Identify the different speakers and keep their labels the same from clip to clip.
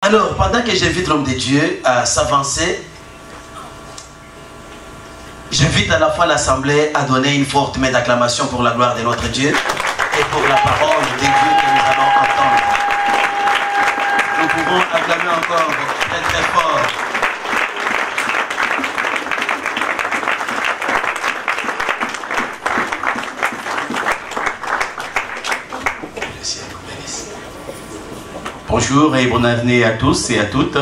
Speaker 1: Alors, pendant que j'invite l'homme de Dieu à s'avancer, j'invite à la fois l'Assemblée à donner une forte main d'acclamation pour la gloire de notre Dieu et pour la parole de Dieu que nous allons entendre. Nous pouvons acclamer encore très très fort. Bonjour et bonne année à tous et à toutes.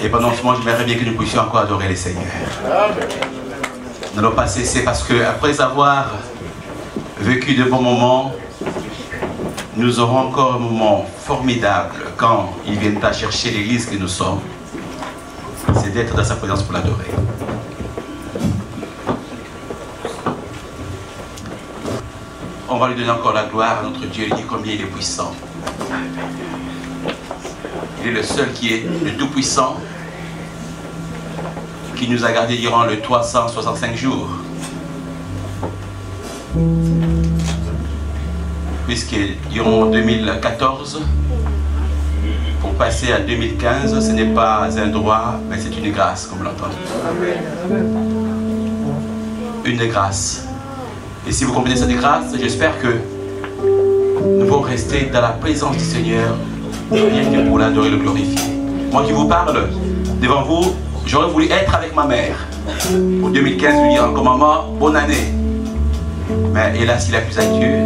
Speaker 1: Et pendant ce moment, j'aimerais bien que nous puissions encore adorer le Seigneur. Nous n'allons pas cesser parce que après avoir vécu de bons moments, nous aurons encore un moment formidable quand ils viennent à chercher l'église que nous sommes. C'est d'être dans sa présence pour l'adorer. On va lui donner encore la gloire à notre Dieu et dire combien il est puissant. Il est le seul qui est le Tout-Puissant, qui nous a gardés durant les 365 jours. Puisque durant 2014, pour passer à 2015, ce n'est pas un droit, mais c'est une grâce, comme l'entend. Une grâce. Et si vous comprenez cette grâce, j'espère que nous allons rester dans la présence du Seigneur, rien que pour l'adorer et le glorifier. Moi qui vous parle, devant vous, j'aurais voulu être avec ma mère. Pour 2015, lui dire encore maman, bonne année. Mais hélas, il a plu à Dieu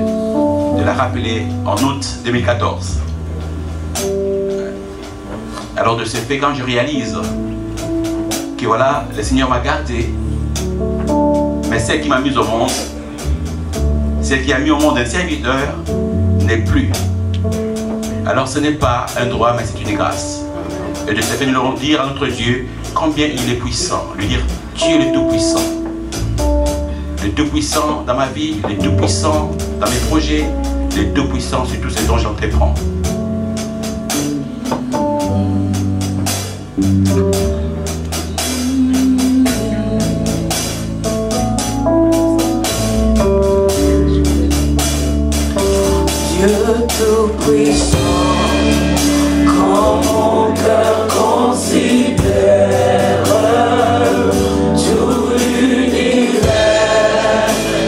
Speaker 1: de la rappeler en août 2014. Alors de ce fait, quand je réalise que voilà, le Seigneur m'a gardé, mais celle qui m'a mis au monde, celle qui a mis au monde un serviteur, n'est plus. Alors ce n'est pas un droit, mais c'est une grâce. Et de ce fait, nous allons dire à notre Dieu combien il est puissant. Lui dire, Dieu est le Tout-Puissant. Le Tout-Puissant dans ma vie, le Tout-Puissant dans mes projets, le Tout-Puissant sur tout ce dont j'entreprends.
Speaker 2: Tout-Puissant, quand mon cœur considère tout l'univers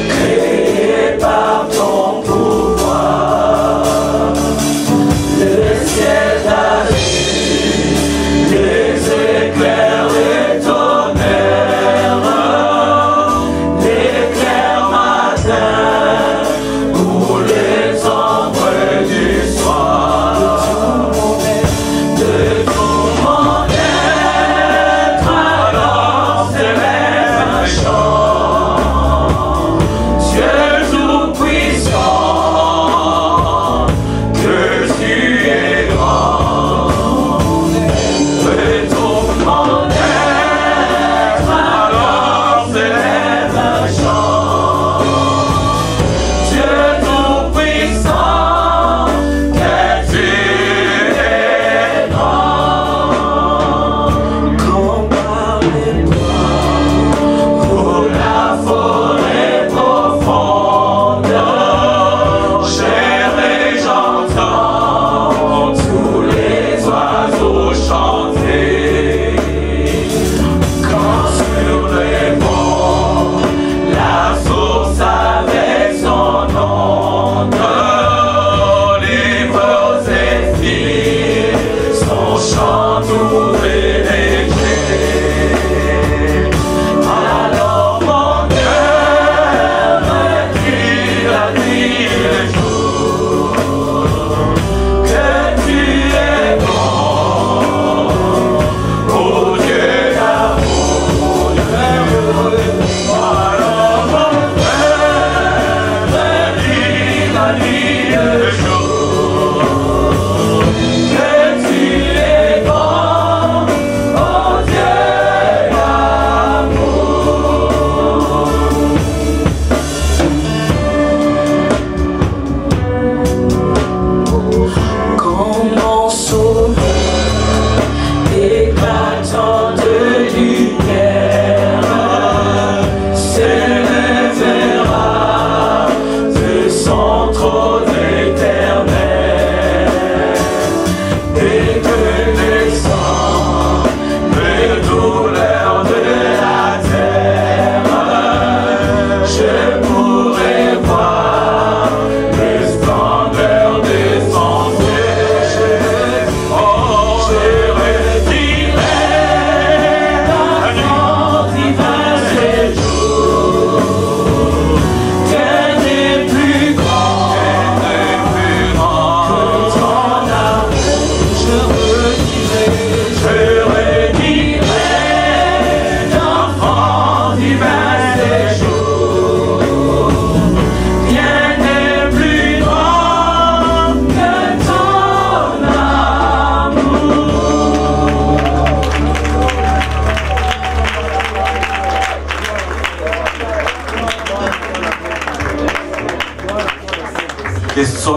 Speaker 2: créé par ton pouvoir, le ciel agit, les éclairs, les tonnerres, l'éclair matin ou les ombres du soir, de tout mon être.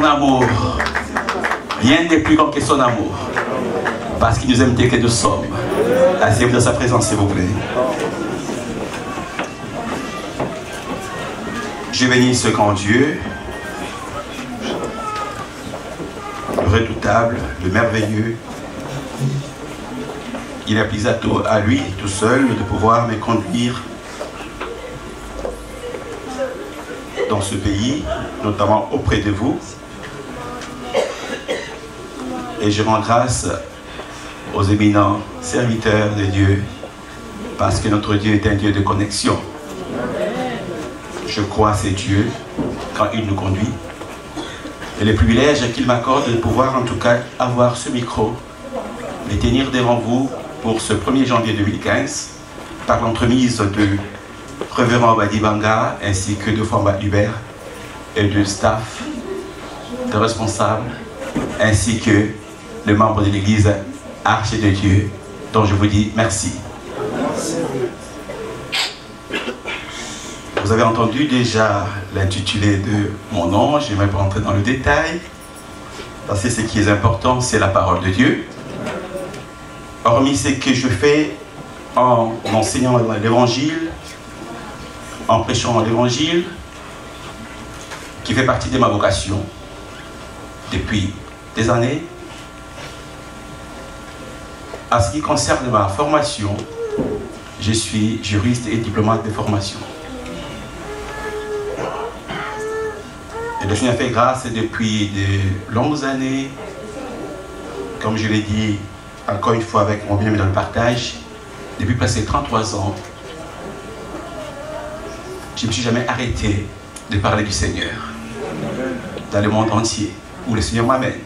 Speaker 1: amour. Rien n'est plus grand que son amour. Parce qu'il nous aime tel que nous sommes. Asseyez-vous dans sa présence, s'il vous plaît. Je bénis ce grand Dieu, le redoutable, le merveilleux. Il a pris à lui tout seul de pouvoir me conduire dans ce pays, notamment auprès de vous. Et je rends grâce aux éminents serviteurs de Dieu, parce que notre Dieu est un Dieu de connexion. Je crois à ces dieux quand il nous conduit. Et le privilège qu'il m'accorde de pouvoir en tout cas avoir ce micro et tenir devant vous pour ce 1er janvier 2015 par l'entremise de Révérend Badi Banga ainsi que de Famba Hubert et de staff, de responsables ainsi que les membres de l'église Arche de Dieu dont je vous dis merci. Vous avez entendu déjà l'intitulé de mon nom, je ne vais pas entrer dans le détail, parce que ce qui est important, c'est la parole de Dieu. Hormis ce que je fais en enseignant l'évangile, en prêchant l'évangile, qui fait partie de ma vocation depuis des années. En ce qui concerne ma formation, je suis juriste et diplomate de formation. Et le Seigneur fait grâce depuis de longues années. Comme je l'ai dit encore une fois avec mon bien-aimé dans le partage, depuis passé 33 ans, je ne me suis jamais arrêté de parler du Seigneur dans le monde entier, où le Seigneur m'amène.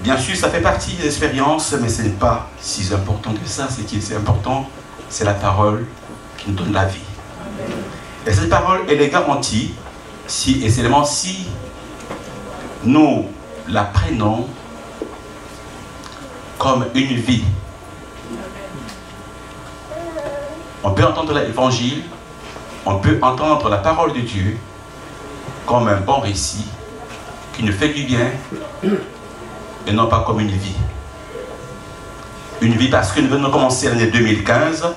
Speaker 1: Bien sûr, ça fait partie des expériences, mais ce n'est pas si important que ça. Ce qui est important, c'est la parole qui nous donne la vie. Et cette parole, elle est garantie, et seulement si nous la prenons comme une vie. On peut entendre l'évangile, on peut entendre la parole de Dieu comme un bon récit qui nous fait du bien et non pas comme une vie. Une vie parce que nous venons de commencer l'année 2015.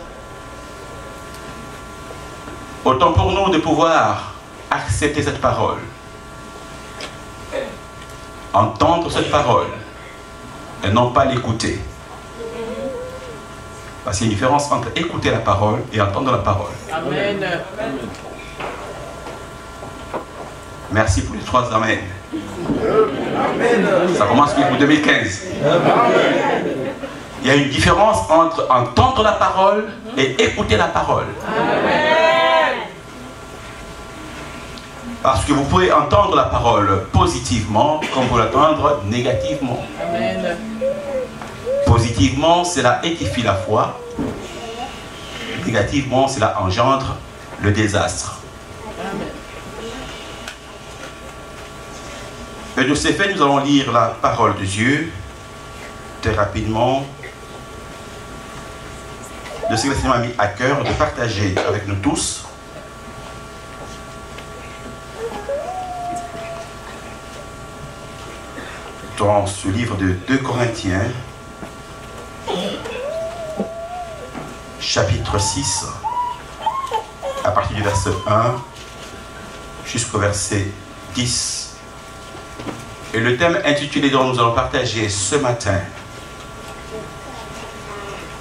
Speaker 1: Autant pour nous de pouvoir accepter cette parole, entendre cette parole et non pas l'écouter. Parce qu'il y a une différence entre écouter la parole et entendre la parole.
Speaker 2: Amen.
Speaker 1: Merci pour les 3 amens. Ça commence pour 2015. Il y a une différence entre entendre la parole et écouter la parole.
Speaker 2: Amen.
Speaker 1: Parce que vous pouvez entendre la parole positivement comme vous l'entendre négativement.
Speaker 2: Amen.
Speaker 1: Positivement, cela édifie la foi. Négativement, cela engendre le désastre.
Speaker 2: Amen.
Speaker 1: Et de ces faits, nous allons lire la parole de Dieu très rapidement. De ce que le Seigneur m'a mis à cœur de partager avec nous tous. Dans ce livre de 2 Corinthiens, chapitre 6, à partir du verset 1 jusqu'au verset 10. Et le thème intitulé dont nous allons partager ce matin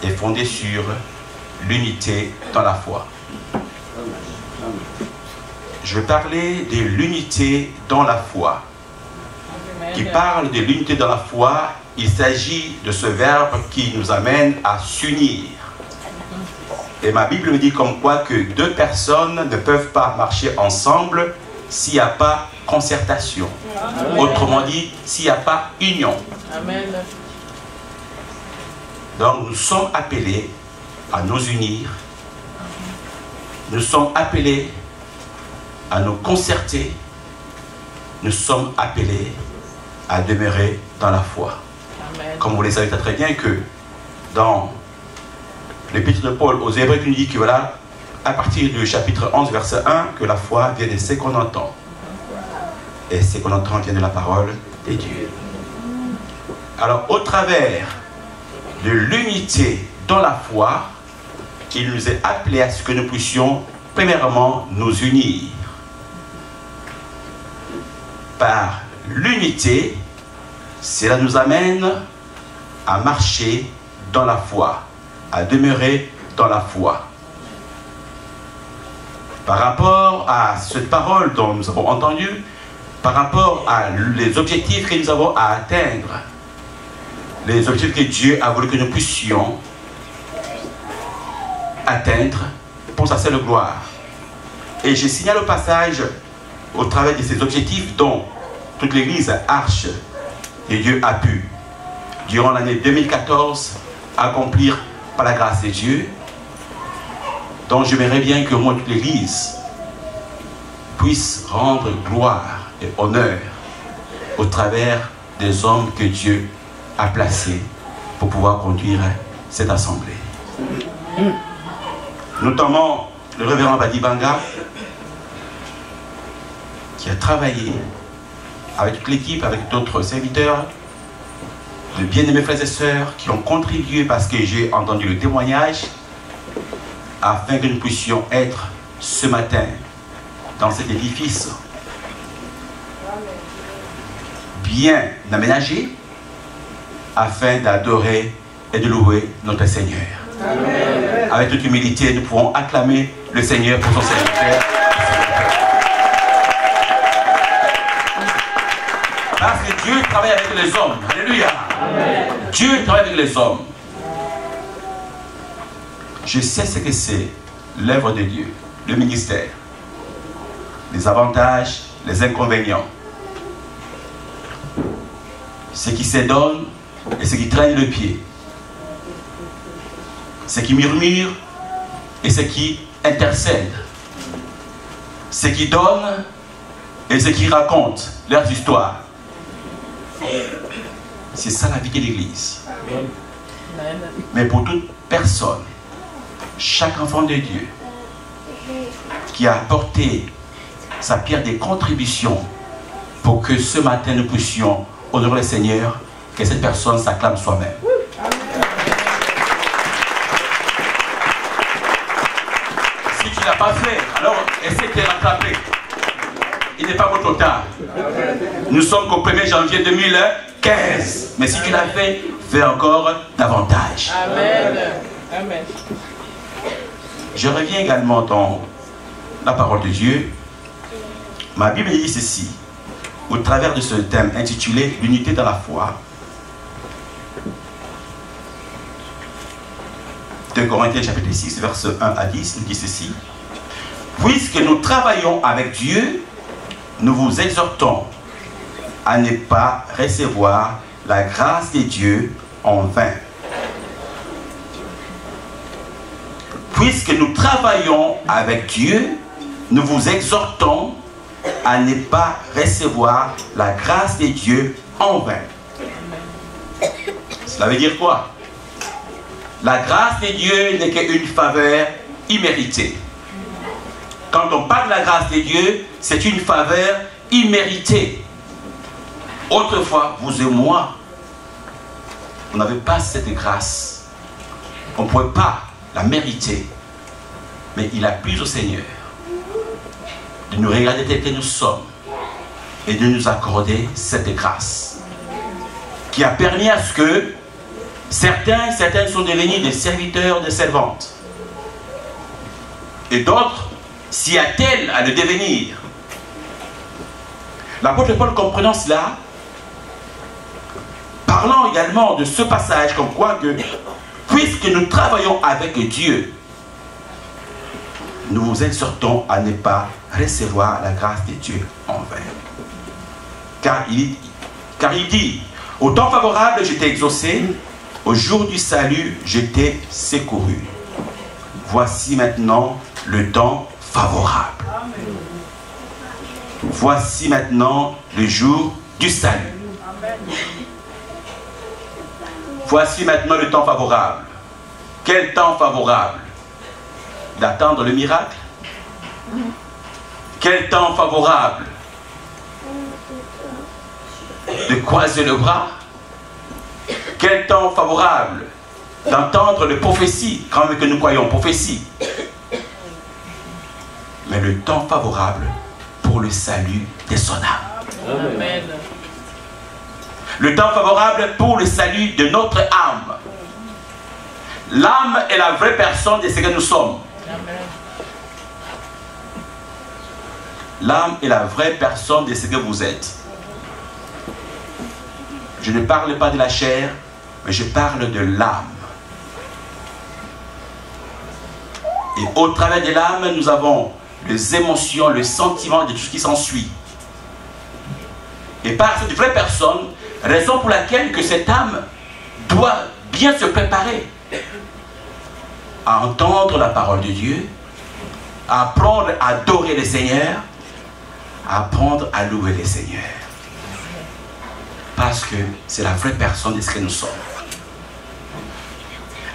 Speaker 1: est fondé sur l'unité dans la foi. Je vais parler de l'unité dans la foi. Qui parle de l'unité dans la foi, il s'agit de ce verbe qui nous amène à s'unir. Et ma Bible me dit comme quoi que 2 personnes ne peuvent pas marcher ensemble s'il n'y a pas concertation. Amen. Autrement dit, s'il n'y a pas union.
Speaker 2: Amen.
Speaker 1: Donc nous sommes appelés à nous unir. Nous sommes appelés à nous concerter. Nous sommes appelés à demeurer dans la foi.
Speaker 2: Amen.
Speaker 1: Comme vous le savez très bien que dans l'épître de Paul aux Hébreux, il nous dit que voilà, à partir du chapitre 11, verset 1, que la foi vient de ce qu'on entend. Et ce qu'on entend vient de la parole de Dieu. Alors, au travers de l'unité dans la foi, il nous est appelé à ce que nous puissions, premièrement, nous unir. Par l'unité, cela nous amène à marcher dans la foi, à demeurer dans la foi. Par rapport à cette parole dont nous avons entendu, par rapport à les objectifs que nous avons à atteindre, les objectifs que Dieu a voulu que nous puissions atteindre pour sa seule gloire. Et je signale au passage, au travers de ces objectifs dont toute l'Église Arche de Dieu a pu, durant l'année 2014, accomplir par la grâce de Dieu, donc j'aimerais bien que moi, toute l'Église puisse rendre gloire et honneur au travers des hommes que Dieu a placés pour pouvoir conduire cette assemblée. Notamment le révérend Badibanga, qui a travaillé avec toute l'équipe, avec d'autres serviteurs, de bien-aimés frères et sœurs qui ont contribué parce que j'ai entendu le témoignage, afin que nous puissions être ce matin dans cet édifice bien aménagé, afin d'adorer et de louer notre Seigneur. Amen. Avec toute humilité, nous pouvons acclamer le Seigneur pour son serviteur. Parce que Dieu travaille avec les hommes. Alléluia. Amen. Dieu travaille avec les hommes. Je sais ce que c'est l'œuvre de Dieu, le ministère, les avantages, les inconvénients, ce qui se donne et ce qui traîne le pied, ce qui murmure et ce qui intercède, ce qui donne et ce qui raconte leurs histoires. C'est ça la vie de l'Église. Mais pour toute personne, chaque enfant de Dieu qui a apporté sa pierre de contribution pour que ce matin nous puissions honorer le Seigneur, que cette personne s'acclame soi-même. Si tu ne l'as pas fait, alors essaie de te rattraper. Il n'est pas trop trop tard. Nous sommes qu'au 1er janvier 2015. Mais si tu l'as fait, fais encore davantage. Amen. Amen. Je reviens également dans la parole de Dieu. Ma Bible dit ceci, au travers de ce thème intitulé « L'unité dans la foi ». 2 Corinthiens chapitre 6, versets 1 à 10, nous dit ceci. « Puisque nous travaillons avec Dieu, nous vous exhortons à ne pas recevoir la grâce de Dieu en vain. » Puisque nous travaillons avec Dieu, nous vous exhortons à ne pas recevoir la grâce de Dieu en vain. Cela veut dire quoi? La grâce de Dieu n'est qu'une faveur imméritée. Quand on parle de la grâce de Dieu, c'est une faveur imméritée. Autrefois, vous et moi, on n'avait pas cette grâce. On ne pouvait pas la mériter. Mais il a plu au Seigneur de nous regarder tel que nous sommes et de nous accorder cette grâce qui a permis à ce que certains sont devenus des serviteurs, des servantes, et d'autres s'y attellent à le devenir. L'apôtre Paul, comprenant cela, parlant également de ce passage comme quoi que puisque nous travaillons avec Dieu, nous vous exhortons à ne pas recevoir la grâce de Dieu en vain. Car il dit, au temps favorable, je t'ai exaucé, au jour du salut, je t'ai secouru. Voici maintenant le temps favorable. Voici maintenant le jour du salut. Voici maintenant le temps favorable. Quel temps favorable? D'attendre le miracle? Quel temps favorable? de croiser le bras. Quel temps favorable d'entendre les prophéties, quand même que nous croyons prophéties. Mais le temps favorable pour le salut de son âme.
Speaker 2: Amen.
Speaker 1: Le temps favorable pour le salut de notre âme. L'âme est la vraie personne de ce que nous sommes.
Speaker 2: Amen.
Speaker 1: L'âme est la vraie personne de ce que vous êtes. Je ne parle pas de la chair, mais je parle de l'âme. Et au travers de l'âme, nous avons les émotions, le sentiment de tout ce qui s'ensuit. Et par cette vraie personne, raison pour laquelle que cette âme doit bien se préparer à entendre la parole de Dieu, à apprendre à adorer le Seigneur, à apprendre à louer le Seigneur. Parce que c'est la vraie personne de ce que nous sommes.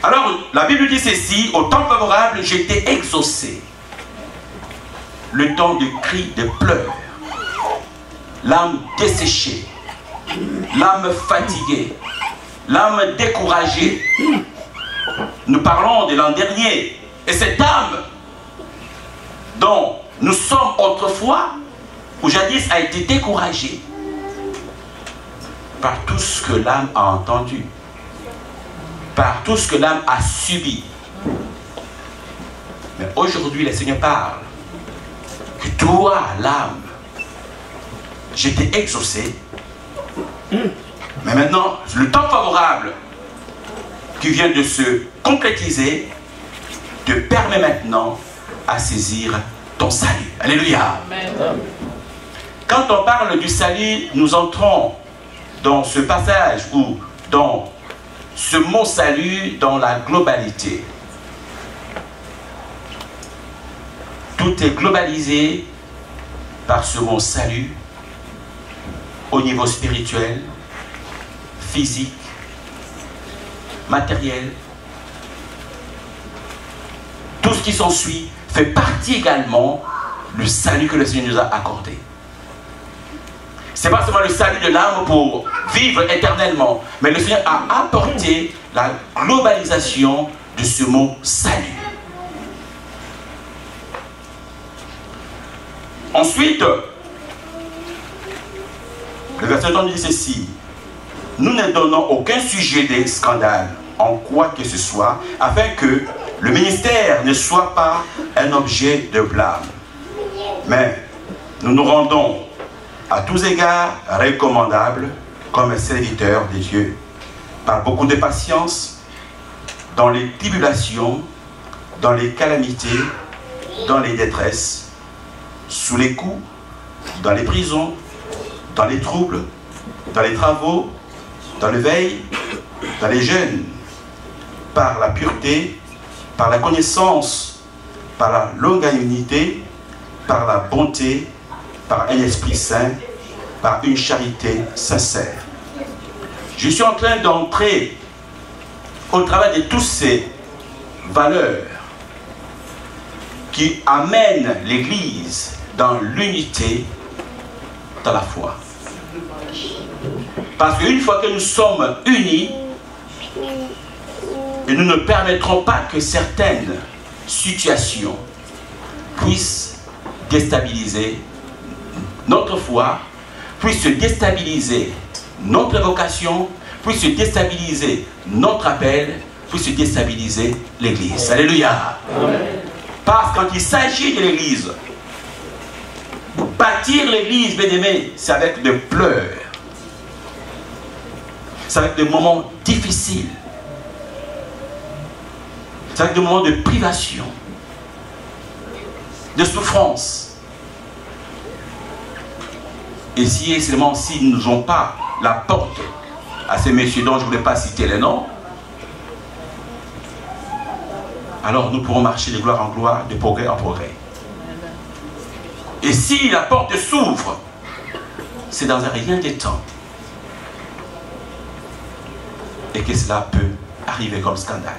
Speaker 1: Alors, la Bible dit ceci, au temps favorable, j'étais exaucé. Le temps de cris, de pleurs, l'âme desséchée, l'âme fatiguée, l'âme découragée. Nous parlons de l'an dernier. Et cette âme dont nous sommes autrefois, ou jadis, a été découragée par tout ce que l'âme a entendu, par tout ce que l'âme a subi. Mais aujourd'hui, le Seigneur parle que toi, l'âme, j'étais exaucé. Mais maintenant, le temps favorable qui vient de se concrétiser te permet maintenant à saisir ton salut. Alléluia.
Speaker 2: Amen.
Speaker 1: Quand on parle du salut, nous entrons dans ce passage ou dans ce mot salut dans la globalité. Tout est globalisé par ce mot salut au niveau spirituel, physique, matériel. Tout ce qui s'ensuit fait partie également du salut que le Seigneur nous a accordé. Ce n'est pas seulement le salut de l'âme pour vivre éternellement, mais le Seigneur a apporté la globalisation de ce mot salut. Ensuite, le verset 30 dit ceci: nous ne donnons aucun sujet de scandale en quoi que ce soit, afin que le ministère ne soit pas un objet de blâme. Mais nous nous rendons à tous égards recommandables comme serviteurs de Dieu, par beaucoup de patience, dans les tribulations, dans les calamités, dans les détresses, sous les coups, dans les prisons, dans les troubles, dans les travaux, dans le veille, dans les jeûnes, par la pureté, par la connaissance, par la longanimité, par la bonté, par un esprit saint, par une charité sincère. Je suis en train d'entrer au travers de toutes ces valeurs qui amènent l'Église dans l'unité, dans la foi. Parce qu'une fois que nous sommes unis, et nous ne permettrons pas que certaines situations puissent déstabiliser notre foi, puissent déstabiliser notre vocation, puissent déstabiliser notre appel, puissent déstabiliser l'Église. Alléluia. Amen. Parce que quand il s'agit de l'Église, bâtir l'Église, bien aimé, c'est avec des pleurs, c'est avec des moments difficiles, c'est avec des moments de privation, de souffrance. Et si et seulement s'ils nous ont pas la porte à ces messieurs dont je ne voulais pas citer les noms, alors nous pourrons marcher de gloire en gloire, de progrès en progrès. Et si la porte s'ouvre, c'est dans un rien de temps. Et que cela peut arriver comme scandale.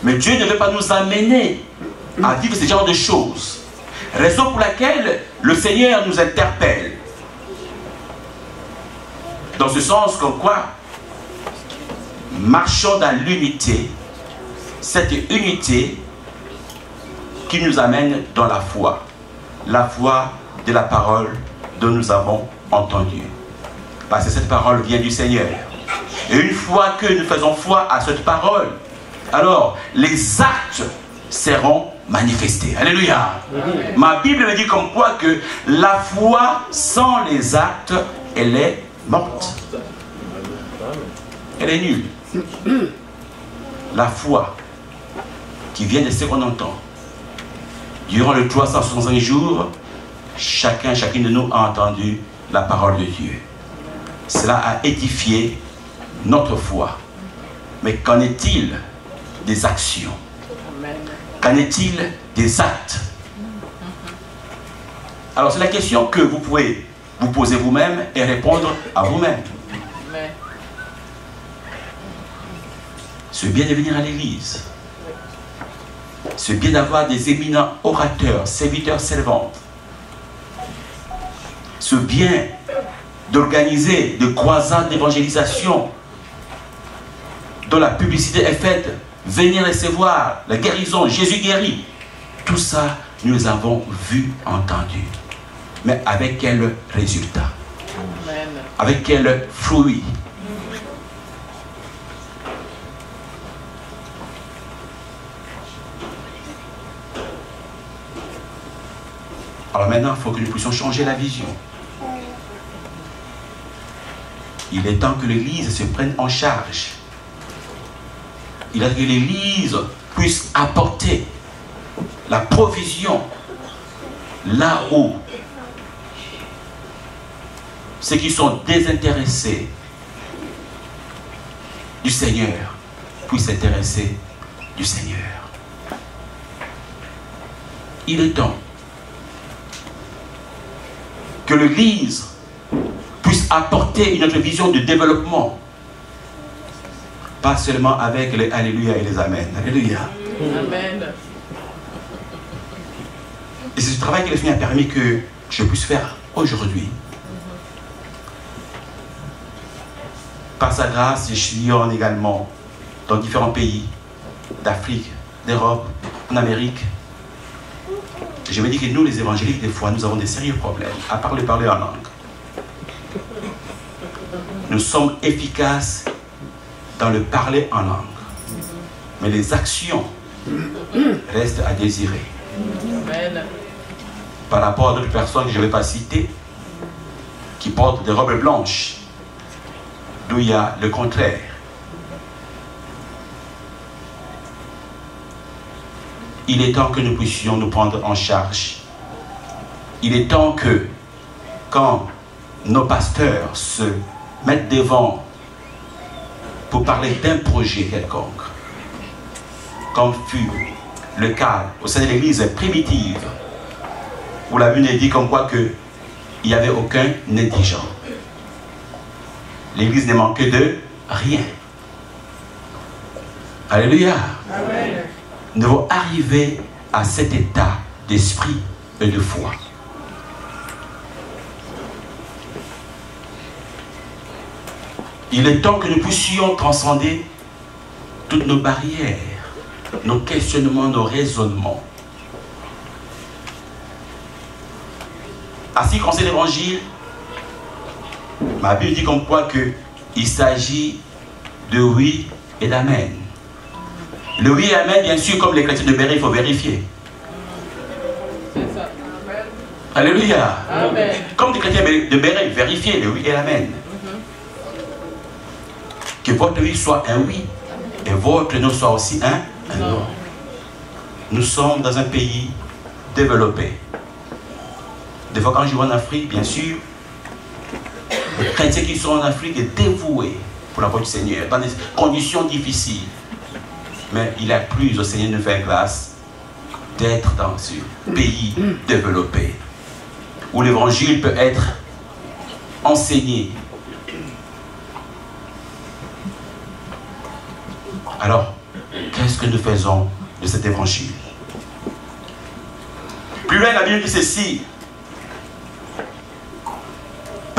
Speaker 1: Mais Dieu ne veut pas nous amener à vivre ce genre de choses. Raison pour laquelle le Seigneur nous interpelle ce sens comme quoi, marchons dans l'unité, cette unité qui nous amène dans la foi de la parole dont nous avons entendu. Parce que cette parole vient du Seigneur. Et une fois que nous faisons foi à cette parole, alors les actes seront manifestés. Alléluia. Amen. Ma Bible me dit comme quoi que la foi sans les actes, elle est morte. Elle est nulle. La foi qui vient de ce qu'on entend. Durant les 365 jours, chacune de nous a entendu la parole de Dieu. Cela a édifié notre foi. Mais qu'en est-il des actions? Qu'en est-il des actes? Alors c'est la question que vous pouvez vous poser vous-même et répondre à vous-même. C'est bien de venir à l'église. C'est bien d'avoir des éminents orateurs, serviteurs, servantes. C'est bien d'organiser des croisades d'évangélisation dont la publicité est faite. Venir recevoir la guérison, Jésus guérit. Tout ça, nous avons vu, entendu. Mais avec quel résultat? Amen. Avec quel fruit? Alors maintenant, il faut que nous puissions changer la vision. Il est temps que l'Église se prenne en charge. Il est temps que l'Église puisse apporter la provision là où ceux qui sont désintéressés du Seigneur puissent s'intéresser du Seigneur. Il est temps que l'Église puisse apporter une autre vision de développement. Pas seulement avec les Alléluia et les Amen. Alléluia.
Speaker 2: Amen.
Speaker 1: Et c'est ce travail que le Seigneur a permis que je puisse faire aujourd'hui. Par sa grâce, je suis également dans différents pays d'Afrique, d'Europe, en Amérique. Je me dis que nous, les évangéliques, des fois, nous avons des sérieux problèmes, à part le parler en langue. Nous sommes efficaces dans le parler en langue. Mais les actions restent à désirer.
Speaker 2: Amen.
Speaker 1: Par rapport à d'autres personnes que je ne vais pas citer, qui portent des robes blanches, d'où il y a le contraire. Il est temps que nous puissions nous prendre en charge. Il est temps que, quand nos pasteurs se mettent devant pour parler d'un projet quelconque, comme fut le cas au sein de l'église primitive, où la Bible dit comme quoi qu'il n'y avait aucun indigent. L'église ne manquait de rien. Alléluia. Amen. Nous devons arriver à cet état d'esprit et de foi. Il est temps que nous puissions transcender toutes nos barrières, nos questionnements, nos raisonnements. Ainsi, quand c'est l'évangile, ma Bible dit comme quoi qu'il s'agit de oui et d'amen. Le oui et amen, bien sûr, comme les chrétiens de Béret, il faut vérifier.
Speaker 2: C'est ça. Amen.
Speaker 1: Alléluia.
Speaker 2: Amen.
Speaker 1: Comme les chrétiens de Béret, vérifiez le oui et l'amen. Que votre oui soit un oui et votre non soit aussi un non. Nous sommes dans un pays développé. Des fois, quand je vais en Afrique, bien sûr, les chrétiens qui sont en Afrique sont dévoués pour la voix du Seigneur, dans des conditions difficiles. Mais il a plu au Seigneur de faire grâce d'être dans ce pays développé, où l'évangile peut être enseigné. Alors, qu'est-ce que nous faisons de cet évangile? Plus loin, la Bible dit ceci.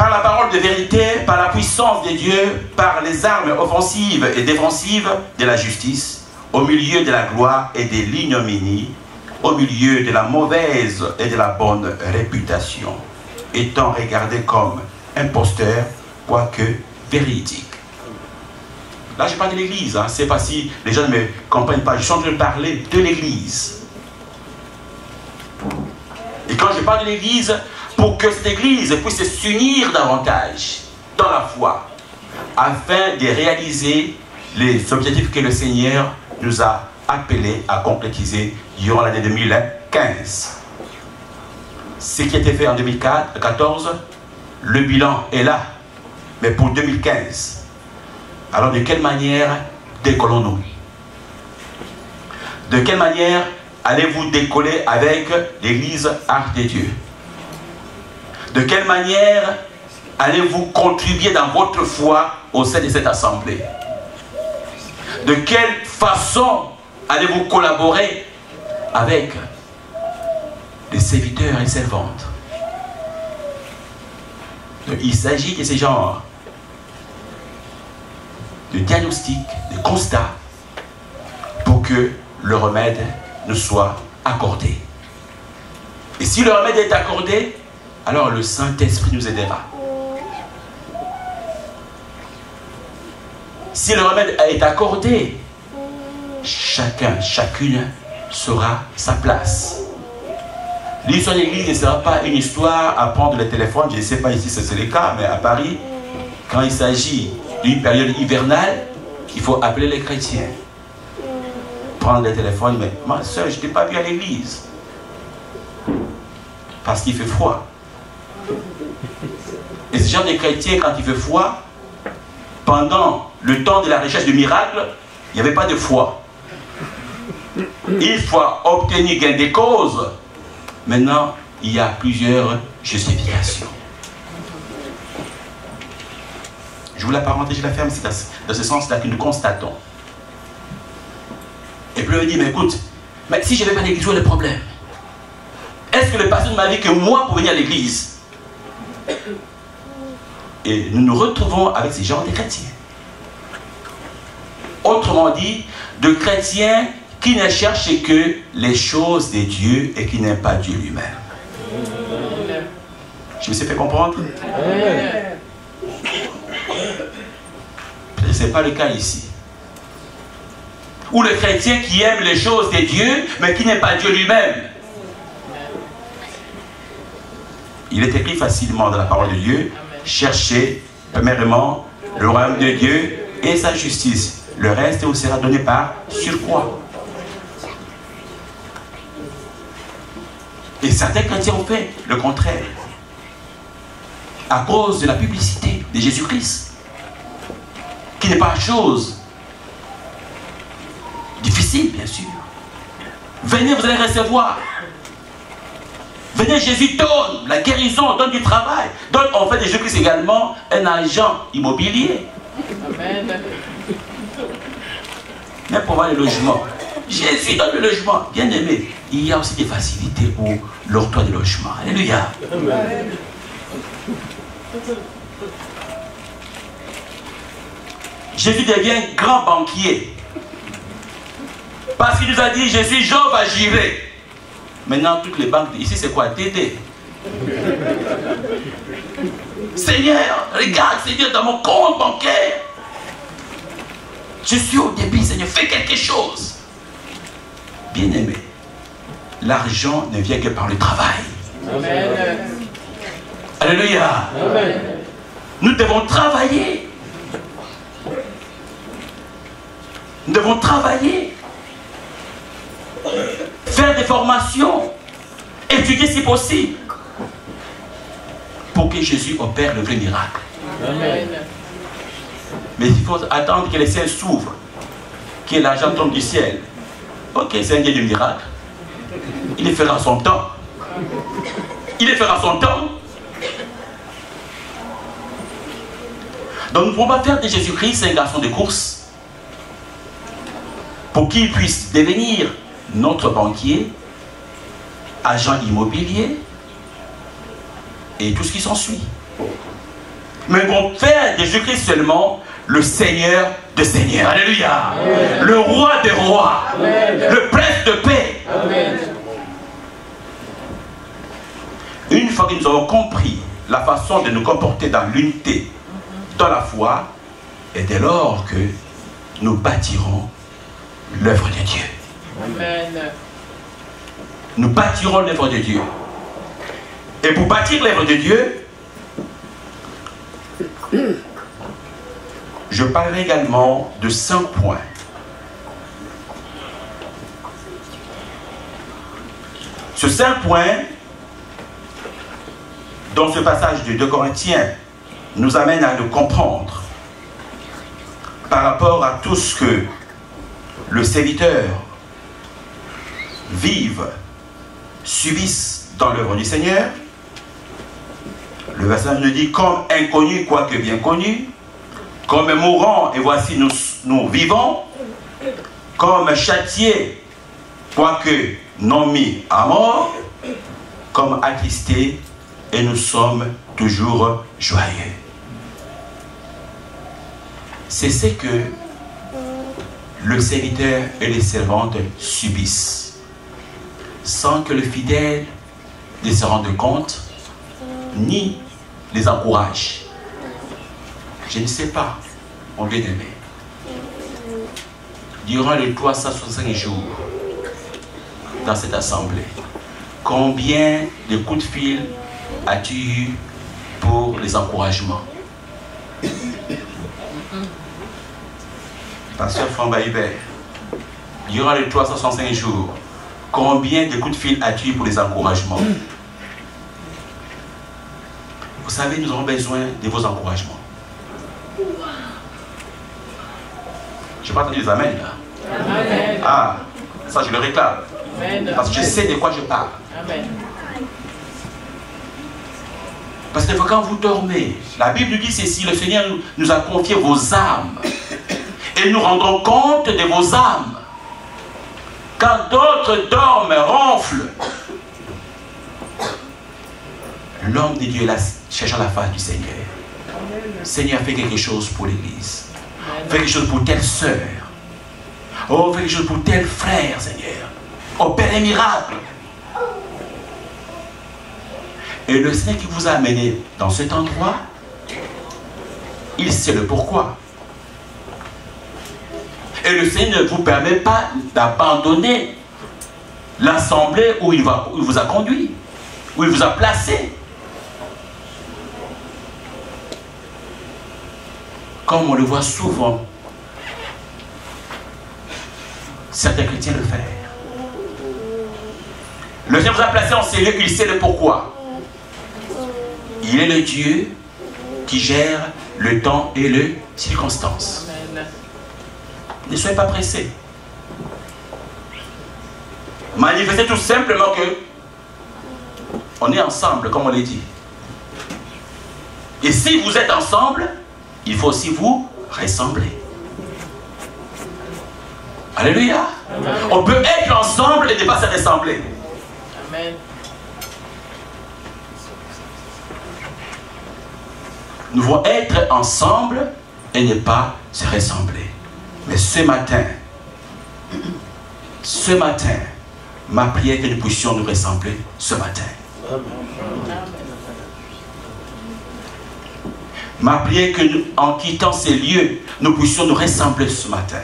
Speaker 1: par la parole de vérité, par la puissance de Dieu, par les armes offensives et défensives de la justice, au milieu de la gloire et de l'ignominie, au milieu de la mauvaise et de la bonne réputation, étant regardé comme imposteur, quoique véridique. Là, je parle de l'Église, hein. C'est pas si les gens ne me comprennent pas, je suis en train de parler de l'Église. Et quand je parle de l'Église, pour que cette Église puisse s'unir davantage dans la foi, afin de réaliser les objectifs que le Seigneur nous a appelés à concrétiser durant l'année 2015. Ce qui a été fait en 2014, le bilan est là. Mais pour 2015, alors de quelle manière décollons-nous? De quelle manière allez-vous décoller avec l'Église Arche de Dieu? De quelle manière allez-vous contribuer dans votre foi au sein de cette assemblée? De quelle façon allez-vous collaborer avec les serviteurs et servantes? Donc, il s'agit de ces genres de diagnostic, de constat, pour que le remède nous soit accordé. Et si le remède est accordé, alors le Saint-Esprit nous aidera. Si le remède est accordé, chacun, chacune saura sa place. L'histoire de l'Église ne sera pas une histoire à prendre le téléphone. Je ne sais pas ici si c'est le cas, mais à Paris, quand il s'agit d'une période hivernale, il faut appeler les chrétiens. Prendre le téléphone, mais ma soeur, je ne t'ai pas vu à l'église. Parce qu'il fait froid. Et ce genre de chrétiens, quand il fait froid, pendant le temps de la recherche du miracle, il n'y avait pas de foi. Une fois obtenu gain de cause, maintenant, il y a plusieurs justifications. Je vous la parenthèse, je la ferme, c'est dans ce sens-là que nous constatons. Et puis il me dit, mais écoute, mais si je ne vais pas à l'église, où est le problème? Est-ce que le pasteur m'a dit que moi pour venir à l'église? Et nous nous retrouvons avec ces genres de chrétiens. Autrement dit, de chrétiens qui ne cherchent que les choses de Dieu et qui n'aiment pas Dieu lui-même. Je me suis fait comprendre? Peut-être que ce n'est pas le cas ici. Ou le chrétien qui aime les choses de Dieu, mais qui n'aime pas Dieu lui-même. Il est écrit facilement dans la parole de Dieu, cherchez premièrement le royaume de Dieu et sa justice. Le reste vous sera donné par surcroît. Et certains chrétiens ont fait le contraire. À cause de la publicité de Jésus-Christ, qui n'est pas chose difficile, bien sûr. Venez, vous allez recevoir. Venez, Jésus donne la guérison, donne du travail. Donne en fait de Jésus-Christ également un agent immobilier.
Speaker 2: Amen.
Speaker 1: Même pour avoir le logement. Jésus donne le logement. Bien aimé, il y a aussi des facilités pour l'octroi de logement. Alléluia. Amen. Jésus devient grand banquier. Parce qu'il nous a dit, je suis Job à Jireh. Maintenant, toutes les banques, ici c'est quoi? TD. Seigneur, regarde, Seigneur, dans mon compte bancaire. Je suis au débit, Seigneur, fais quelque chose. Bien aimé, l'argent ne vient que par le travail.
Speaker 2: Amen.
Speaker 1: Alléluia.
Speaker 2: Amen.
Speaker 1: Nous devons travailler. Nous devons travailler. Faire des formations. Étudier si possible. Pour que Jésus opère le vrai miracle.
Speaker 2: Amen.
Speaker 1: Mais il faut attendre que les ciels s'ouvrent. Que l'argent tombe du ciel. Ok, c'est un Dieu de miracle. Il le fera son temps. Il le fera son temps. Donc nous ne pouvons pas faire de Jésus-Christ un garçon de course pour qu'il puisse devenir notre banquier, agent immobilier et tout ce qui s'ensuit. mais vont faire de Jésus-Christ seulement le Seigneur de Seigneurs. Alléluia.
Speaker 2: Amen.
Speaker 1: Le roi des rois.
Speaker 2: Amen.
Speaker 1: Le prince de paix.
Speaker 2: Amen.
Speaker 1: Une fois que nous avons compris la façon de nous comporter dans l'unité, dans la foi, et dès lors que nous bâtirons l'œuvre de Dieu.
Speaker 2: Amen.
Speaker 1: Nous bâtirons l'œuvre de Dieu. Et pour bâtir l'œuvre de Dieu, je parlerai également de 5 points. Ce 5 points, dans ce passage de 2 Corinthiens, nous amène à le comprendre par rapport à tout ce que le serviteur vive, subisse dans l'œuvre du Seigneur. Le verset nous dit, comme inconnu, quoique bien connu, comme mourant, et voici nous vivons, comme châtié, quoique non mis à mort, comme attristé, et nous sommes toujours joyeux. C'est ce que le serviteur et les servantes subissent, sans que le fidèle ne se rende compte, ni les encourage. Je ne sais pas, mon bien-aimé, durant les 365 jours dans cette assemblée, combien de coups de fil as-tu eu pour les encouragements? Pasteur Framba Hubert, durant les 365 jours, combien de coups de fil as-tu eu pour les encouragements? Vous savez, nous avons besoin de vos encouragements. Je n'ai pas entendu les amens là.
Speaker 2: Amen.
Speaker 1: Ah, ça je le réclame.
Speaker 2: Amen.
Speaker 1: Parce que je sais de quoi je parle.
Speaker 2: Amen.
Speaker 1: Parce que quand vous dormez, la Bible nous dit ceci, le Seigneur nous a confié vos âmes. Et nous rendrons compte de vos âmes. Quand d'autres dorment, ronflent, l'homme de Dieu est là, cherchant la face du Seigneur. Seigneur, fais quelque chose pour l'Église. Fais quelque chose pour telle sœur. Oh, fais quelque chose pour tel frère, Seigneur. Opère un miracle. Et le Seigneur qui vous a amené dans cet endroit, il sait le pourquoi. Et le Seigneur ne vous permet pas d'abandonner l'assemblée où il vous a conduit, où il vous a placé. Comme on le voit souvent, certains chrétiens le faire. Le Seigneur vous a placé en ces lieux, il sait le pourquoi. Il est le Dieu qui gère le temps et les circonstances.
Speaker 2: Amen.
Speaker 1: Ne soyez pas pressés. Manifestez tout simplement que on est ensemble, comme on l'a dit. Et si vous êtes ensemble, il faut aussi vous ressembler. Alléluia.
Speaker 2: Amen.
Speaker 1: On peut être ensemble et ne pas se ressembler.
Speaker 2: Amen.
Speaker 1: Nous devons être ensemble et ne pas se ressembler. Mais ce matin, ma prière est que nous puissions nous ressembler ce matin. Ma prière est que nous, en quittant ces lieux, nous puissions nous ressembler ce matin.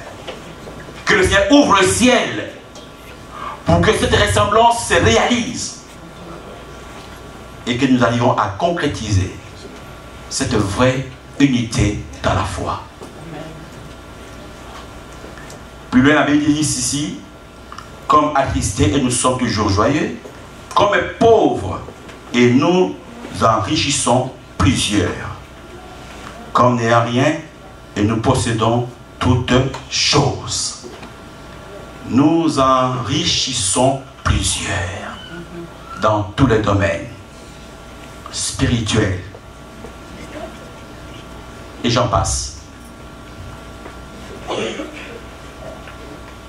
Speaker 1: Que le Seigneur ouvre le ciel pour que cette ressemblance se réalise et que nous arrivons à concrétiser cette vraie unité dans la foi. Plus loin, la Bible dit ici, comme attristés et nous sommes toujours joyeux, comme pauvres et nous enrichissons plusieurs, comme n'ayant rien et nous possédons toutes choses. Nous enrichissons plusieurs dans tous les domaines spirituels. Et j'en passe.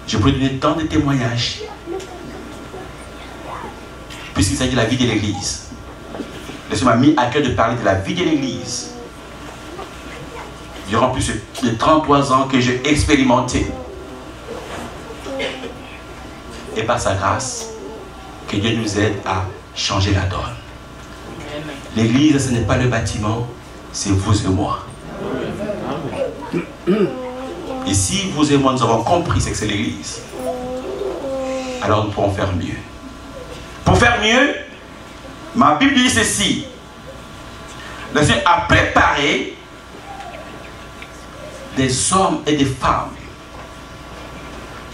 Speaker 1: Je pourrais donner tant de témoignages, puisqu'il s'agit de la vie de l'Église. Le Seigneur m'a mis à cœur de parler de la vie de l'Église. durant plus de 33 ans que j'ai expérimenté. Et par sa grâce, que Dieu nous aide à changer la donne. L'église, ce n'est pas le bâtiment, c'est vous et moi. Et si vous et moi nous avons compris ce que c'est l'église, alors nous pourrons faire mieux. Pour faire mieux, ma Bible dit ceci. Le Seigneur a préparé des hommes et des femmes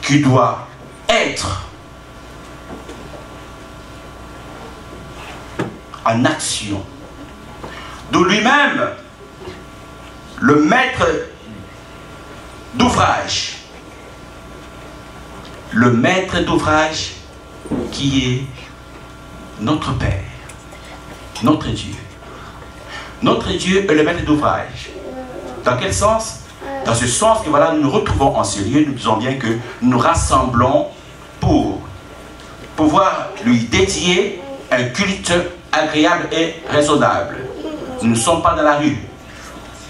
Speaker 1: qui doivent être en action. De lui-même, le maître d'ouvrage. Le maître d'ouvrage qui est notre Père, notre Dieu. Notre Dieu est le maître d'ouvrage. Dans quel sens? Dans ce sens que voilà, nous nous retrouvons en ce lieu, nous disons bien que nous nous rassemblons pour pouvoir lui dédier un culte agréable et raisonnable. Nous ne sommes pas dans la rue.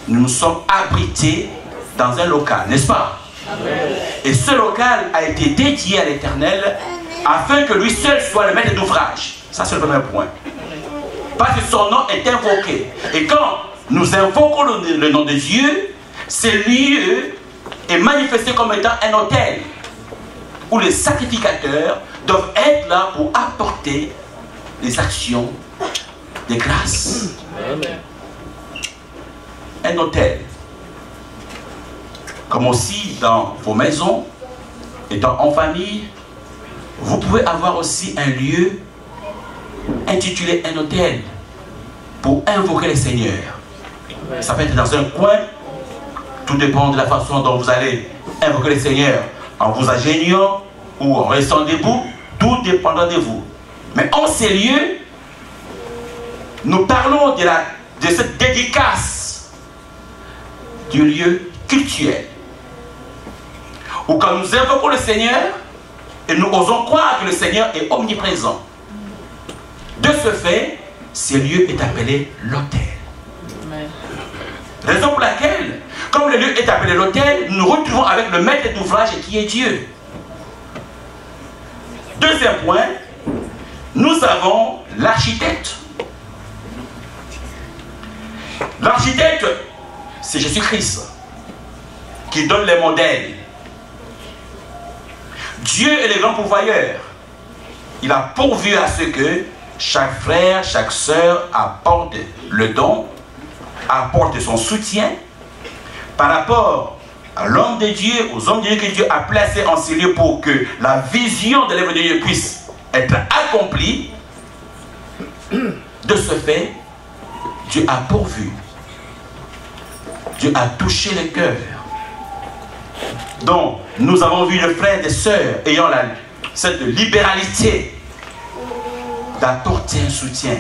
Speaker 1: Nous nous sommes abrités dans un local, n'est-ce pas? Amen. Et ce local a été dédié à l'Éternel afin que lui seul soit le maître d'ouvrage. Ça, c'est le premier point. Parce que son nom est invoqué. Et quand nous invoquons le nom de Dieu, ce lieu est manifesté comme étant un autel où les sacrificateurs doivent être là pour apporter des actions de grâce. Amen. Un autel. Comme aussi dans vos maisons, étant en famille, vous pouvez avoir aussi un lieu intitulé un autel pour invoquer le Seigneur. Ça peut être dans un coin, tout dépend de la façon dont vous allez invoquer le Seigneur, en vous agenouillant ou en restant debout, tout dépendra de vous. Mais en ces lieux, nous parlons de cette dédicace du lieu cultuel. Ou quand nous invoquons le Seigneur, et nous osons croire que le Seigneur est omniprésent. De ce fait, ce lieu est appelé l'autel. Raison pour laquelle, comme le lieu est appelé l'autel, nous nous retrouvons avec le maître d'ouvrage qui est Dieu. Deuxième point, nous avons l'architecte. L'architecte, c'est Jésus-Christ qui donne les modèles. Dieu est le grand pourvoyeur. Il a pourvu à ce que chaque frère, chaque sœur apporte le don, apporte son soutien par rapport à l'homme de Dieu, aux hommes de Dieu que Dieu a placés en ces lieux pour que la vision de l'œuvre de Dieu puisse être accomplie. De ce fait, Dieu a pourvu. Dieu a touché le cœur. Donc, nous avons vu les frères et sœurs ayant cette libéralité d'apporter un soutien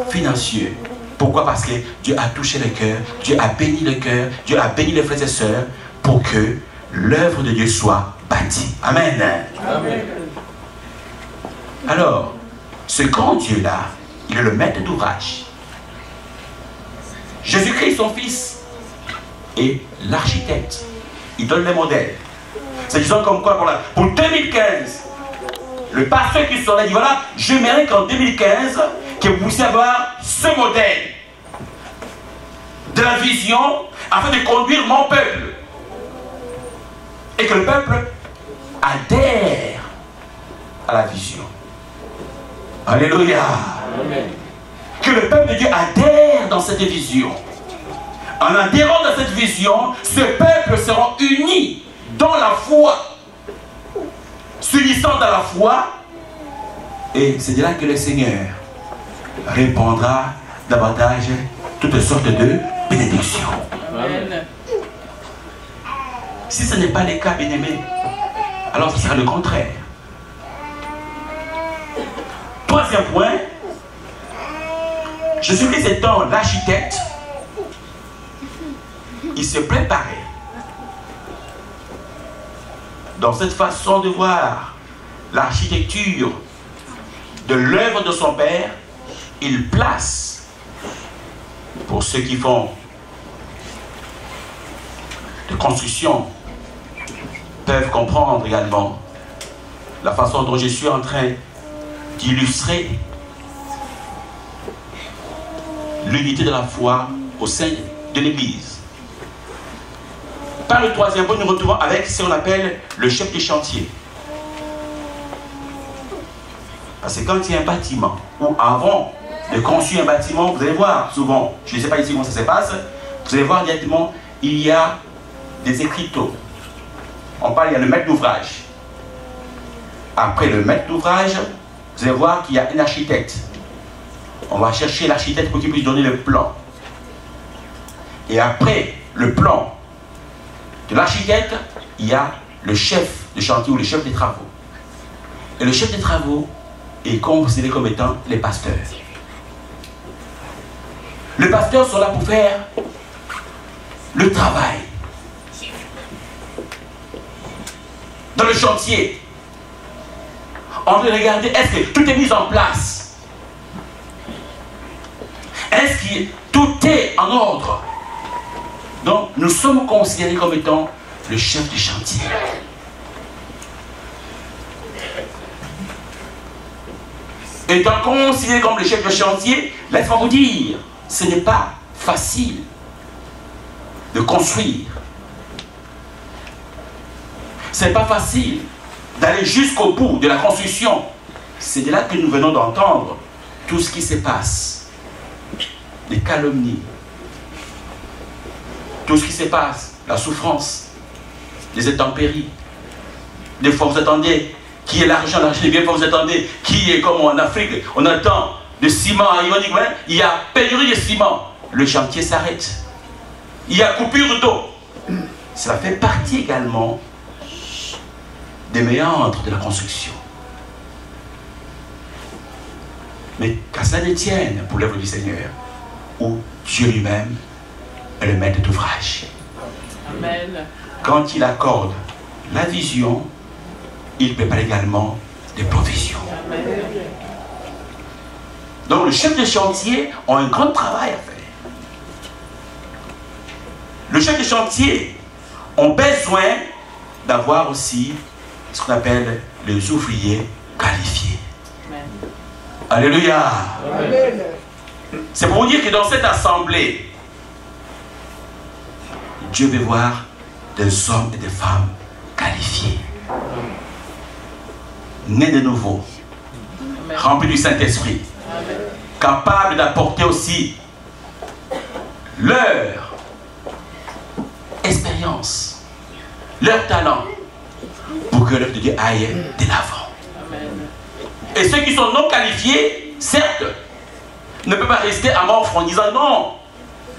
Speaker 1: financier. Pourquoi? Parce que Dieu a touché le cœur, Dieu a béni le cœur, Dieu a béni les frères et sœurs pour que l'œuvre de Dieu soit bâtie. Amen. Amen. Alors, ce grand Dieu-là, il est le maître d'ouvrage. Jésus-Christ, son Fils, est l'architecte. Il donne les modèles. C'est disons comme quoi pour 2015, le pasteur qui sera dit voilà, j'aimerais qu'en 2015, que vous puissiez avoir ce modèle de la vision afin de conduire mon peuple. Et que le peuple adhère à la vision. Alléluia. Amen. Que le peuple de Dieu adhère dans cette vision. En adhérant dans cette vision, ce peuple sera uni dans la foi. S'unissant dans la foi. Et c'est de là que le Seigneur répandra davantage toutes sortes de bénédictions. Amen. Si ce n'est pas le cas, bien-aimé, alors ce sera le contraire. Troisième point, Jésus-Christ étant l'architecte, il se préparait dans cette façon de voir l'architecture de l'œuvre de son Père. Il place pour ceux qui font de construction peuvent comprendre également la façon dont je suis en train d'illustrer l'unité de la foi au sein de l'Église. Par le troisième point, nous retrouvons avec ce qu'on appelle le chef de chantier. Parce que quand il y a un bâtiment, ou avant de construire un bâtiment, vous allez voir souvent, je ne sais pas ici comment ça se passe, vous allez voir directement, il y a des écriteaux. On parle, il y a le maître d'ouvrage. Après le maître d'ouvrage, vous allez voir qu'il y a un architecte. On va chercher l'architecte pour qu'il puisse donner le plan. Et après le plan de l'architecte, il y a le chef de chantier ou le chef des travaux. Et le chef des travaux est considéré comme étant les pasteurs. Les pasteurs sont là pour faire le travail. Dans le chantier, on veut regarder, est-ce que tout est mis en place? Est-ce que tout est en ordre? Donc, nous sommes considérés comme étant le chef du chantier. Étant considéré comme le chef de chantier, laisse-moi vous dire, ce n'est pas facile de construire. Ce n'est pas facile d'aller jusqu'au bout de la construction. C'est de là que nous venons d'entendre tout ce qui se passe. Des calomnies. Tout ce qui se passe, la souffrance, les intempéries. Des fois vous attendez, qui est l'argent est bien, vous attendez, qui est comme en Afrique, on attend de ciment, il y a pénurie de ciment, le chantier s'arrête. Il y a coupure d'eau. Cela fait partie également des méandres de la construction. Mais qu'à ça ne tienne pour l'œuvre du Seigneur, où Dieu lui-même est le maître d'ouvrage.
Speaker 2: Amen.
Speaker 1: Quand il accorde la vision, il prépare également des provisions.
Speaker 2: Amen.
Speaker 1: Donc le chef de chantier a un grand travail à faire. Le chef de chantier a besoin d'avoir aussi ce qu'on appelle les ouvriers qualifiés.
Speaker 2: Amen.
Speaker 1: Alléluia.
Speaker 3: Amen.
Speaker 1: C'est pour vous dire que dans cette assemblée, Dieu veut voir des hommes et des femmes qualifiés, nés de nouveau,
Speaker 2: Amen.
Speaker 1: remplis du Saint-Esprit,
Speaker 2: Amen.
Speaker 1: capables d'apporter aussi leur expérience, leur talent, pour que l'œuvre de Dieu aille de l'avant.
Speaker 2: Amen.
Speaker 1: Et ceux qui sont non qualifiés, certes, ne peuvent pas rester à mort en disant non,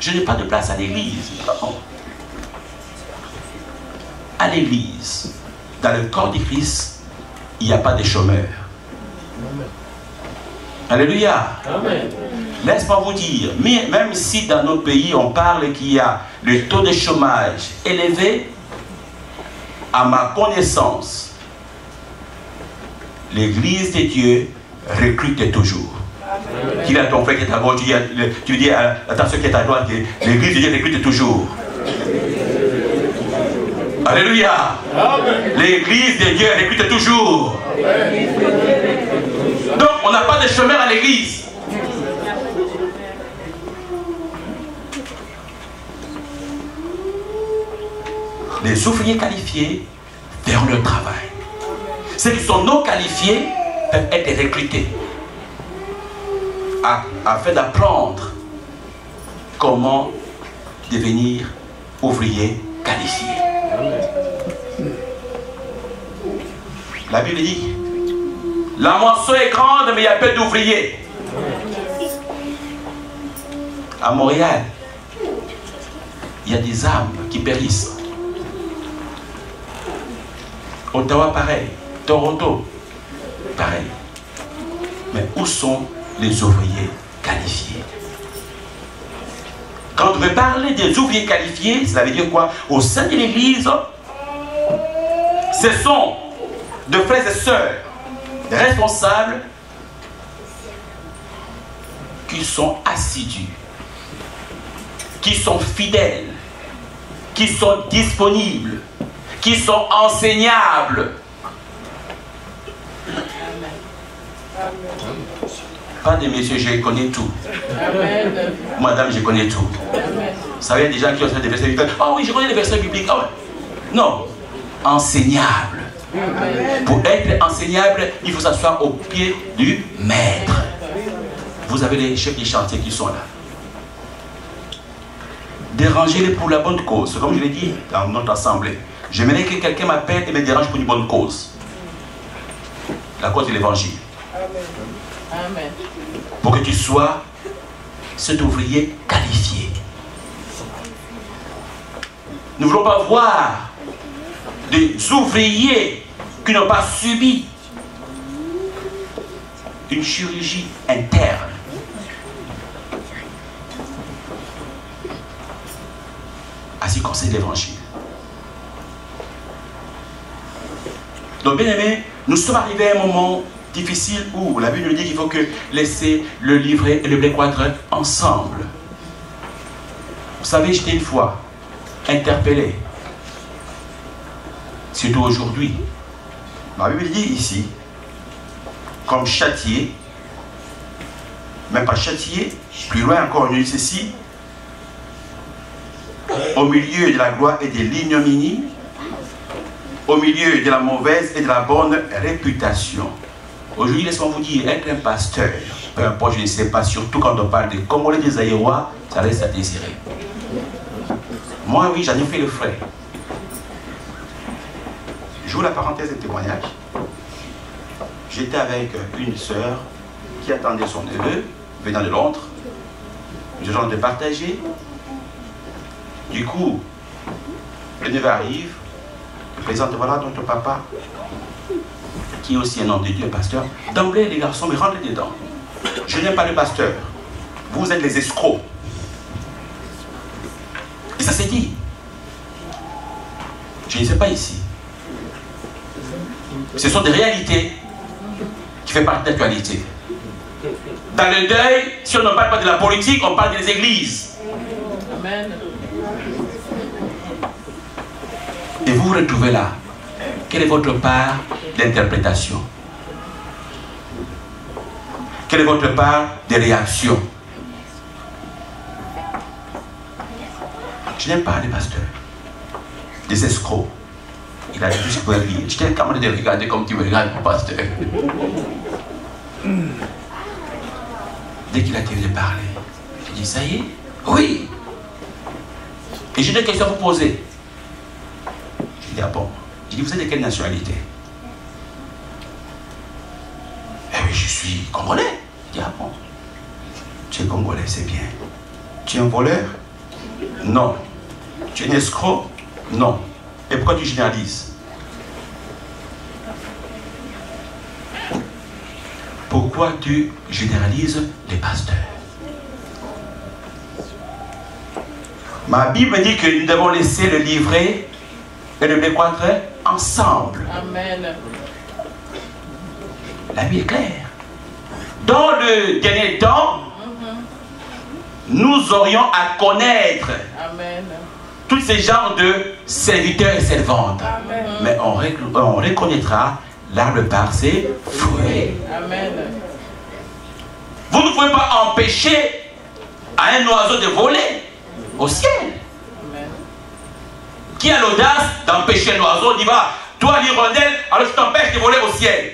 Speaker 1: je n'ai pas de place à l'église. Non. À l'église, dans le corps du Christ, il n'y a pas de chômeurs. Alléluia.
Speaker 2: Amen.
Speaker 1: Laisse-moi vous dire, même si dans nos pays on parle qu'il y a le taux de chômage élevé, à ma connaissance, l'église de Dieu recrute toujours. Qu'il a ton frère qui est à gauche, tu dis à ta soeur qui est à droite, l'église de Dieu recrute toujours. Alléluia. L'église de Dieu recrute toujours. Donc on n'a pas de chômeurs à l'église. Les ouvriers qualifiés feront leur travail. Ceux qui sont non qualifiés peuvent être recrutés afin d'apprendre comment devenir ouvrier qualifié. La Bible dit, la moisson est grande mais il y a peu d'ouvriers. À Montréal, il y a des âmes qui périssent. Ottawa, pareil. Toronto, pareil. Mais où sont les ouvriers qualifiés? Quand on veut parler des ouvriers qualifiés, ça veut dire quoi? Au sein de l'église, ce sont de frères et sœurs, des responsables qui sont assidus, qui sont fidèles, qui sont disponibles, qui sont enseignables. Pas de messieurs, je connais tout.
Speaker 2: Amen.
Speaker 1: Madame, je connais tout.
Speaker 2: Amen.
Speaker 1: Vous savez, des gens qui ont des versets bibliques. Ah oui, je connais les versets bibliques. Ah ouais. Non. Enseignable.
Speaker 2: Amen.
Speaker 1: Pour être enseignable, il faut s'asseoir au pied du maître. Vous avez les chefs des chantiers qui sont là. Dérangez-les pour la bonne cause. Comme je l'ai dit dans notre assemblée. J'aimerais que quelqu'un m'appelle et me dérange pour une bonne cause. La cause de l'évangile.
Speaker 2: Amen.
Speaker 1: Pour que tu sois cet ouvrier qualifié. Nous ne voulons pas voir des ouvriers qui n'ont pas subi une chirurgie interne. À ce qui concerne l'évangile. Donc, bien aimé, nous sommes arrivés à un moment difficile où la Bible nous dit qu'il faut que laisser le livret et le blé croître ensemble. Vous savez, j'étais une fois interpellé, surtout aujourd'hui. La Bible dit ici, comme châtié, même pas châtié, plus loin encore, il dit ceci, au milieu de la gloire et de l'ignominie, au milieu de la mauvaise et de la bonne réputation. Aujourd'hui, laissez-moi vous dire, être un pasteur, peu importe, je ne sais pas, surtout quand on parle des Congolais, des Aïrois, ça reste à désirer. Moi, oui, j'en ai fait le frais. J'ouvre la parenthèse de témoignage. J'étais avec une sœur qui attendait son neveu, venant de Londres. Je genre de partager. Du coup, le neveu arrive, il présente, voilà donc ton papa, qui est aussi un homme de Dieu, pasteur. D'emblée, les garçons, mais rentrez dedans. Je n'aime pas le pasteur. Vous êtes les escrocs. Et ça s'est dit. Je ne sais pas ici. Ce sont des réalités qui font partie de l'actualité. Dans le deuil, si on ne parle pas de la politique, on parle des églises.
Speaker 2: Amen.
Speaker 1: Et vous vous retrouvez là. Quelle est votre part d'interprétation? Quelle est votre part de réaction? Je n'aime pas les pasteurs, des escrocs. Il a dit tout ce qu'il pouvait lire. Je t'ai capable de regarder comme tu me regardes, mon pasteur. Dès qu'il a terminé de parler, j'ai dit, ça y est? Oui. Et j'ai des questions à vous poser. J'ai dit, ah bon? J'ai dit, vous êtes de quelle nationalité? Eh oui, je suis congolais. J'ai dit, ah bon? Tu es congolais, c'est bien. Tu es un voleur? Non. Tu es un escroc? Non. Et pourquoi tu généralises? Pourquoi tu généralises les pasteurs? Ma Bible dit que nous devons laisser le livret et le blé croître ensemble.
Speaker 2: Amen.
Speaker 1: La Bible est claire. Dans le dernier temps, nous aurions à connaître
Speaker 2: Amen.
Speaker 1: tous ces genres de serviteurs et servantes.
Speaker 2: Amen.
Speaker 1: Mais on reconnaîtra l'arbre par ses fruits.
Speaker 2: Amen.
Speaker 1: Vous ne pouvez pas empêcher à un oiseau de voler au ciel.
Speaker 2: Amen.
Speaker 1: Qui a l'audace d'empêcher un oiseau? On dit, va, toi l'hirondelle, alors je t'empêche de voler au ciel.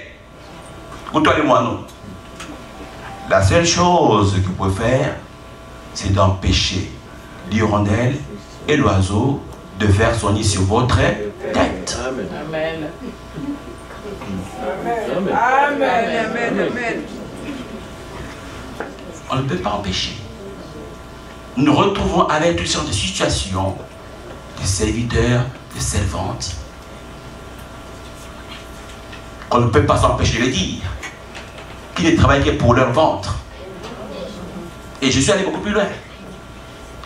Speaker 1: Ou toi les moineaux. La seule chose que vous pouvez faire, c'est d'empêcher l'hirondelle et l'oiseau de faire son nid sur votre tête.
Speaker 2: Amen.
Speaker 3: Amen. Amen. Amen.
Speaker 1: On ne peut pas empêcher. Nous nous retrouvons avec toutes sortes de situations, de serviteurs, de servantes, qu'on ne peut pas s'empêcher de le dire, qui ne travaillent que pour leur ventre. Et je suis allé beaucoup plus loin.